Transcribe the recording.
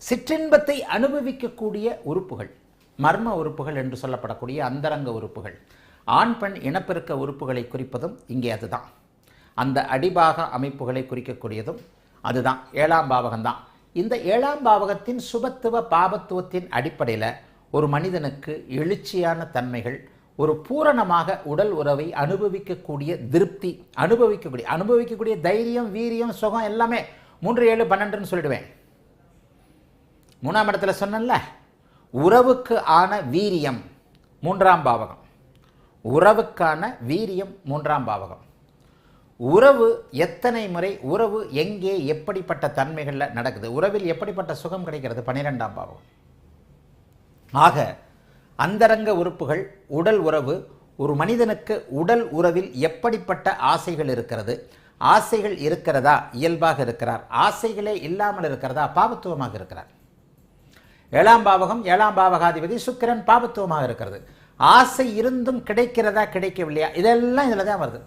சிற்றின்பத்தை அனுபவிக்கக்கூடிய உறுப்புகள், மர்ம உறுப்புகள் என்று சொல்லப்படக்கூடிய அந்தரங்க உறுப்புகள், ஆண் பெண் இனப்பெருக்க உறுப்புகளை குறிப்பதும் இங்கே அதுதான். அந்த அடிபாக அமைப்புகளை குறிக்கக்கூடியதும் அதுதான். 7ஆம் பாவகம்தான். இந்த 7ஆம் பாவகத்தின் சுபத்துவ பாபத்துவத்தின் அடிப்படையில் ஒரு மனிதனுக்கு எழுச்சியான தன்மைகள், ஒரு பூரணமாக உடல் உறவை அனுபவிக்கக்கூடிய திருப்தி, அனுபவிக்கக்கூடிய தைரியம், வீரியம், சுகம் எல்லாமே 3, 7, 12ன்னு சொல்லிடுவேன். 3ஆம் இடத்துல சொன்னேன்ல, உறவுக்கு ஆன வீரியம் 3ஆம் பாவகம். உறவுக்கான வீரியம் 3ஆம் பாவகம். உறவு எத்தனை முறை, உறவு எங்கே, எப்படிப்பட்ட தன்மைகளில் நடக்குது, உறவில் எப்படிப்பட்ட சுகம் கிடைக்கிறது, 12ஆம் பாவகம். ஆக அந்தரங்க உறுப்புகள், உடல் உறவு, ஒரு மனிதனுக்கு உடல் உறவில் எப்படிப்பட்ட ஆசைகள் இருக்கிறது, ஆசைகள் இருக்கிறதா, இயல்பாக இருக்கிறார், ஆசைகளே இல்லாமல் இருக்கிறதா, பாபத்துவமாக இருக்கிறார். 7ஆம் பாவகம், 7ஆம் பாவகாதிபதி சுக்கிரன் பாபத்துவமாக இருக்கிறது. ஆசை இருந்தும் கிடைக்கிறதா, கிடைக்கவில்லையா, இதெல்லாம் இதில் தான் வருது.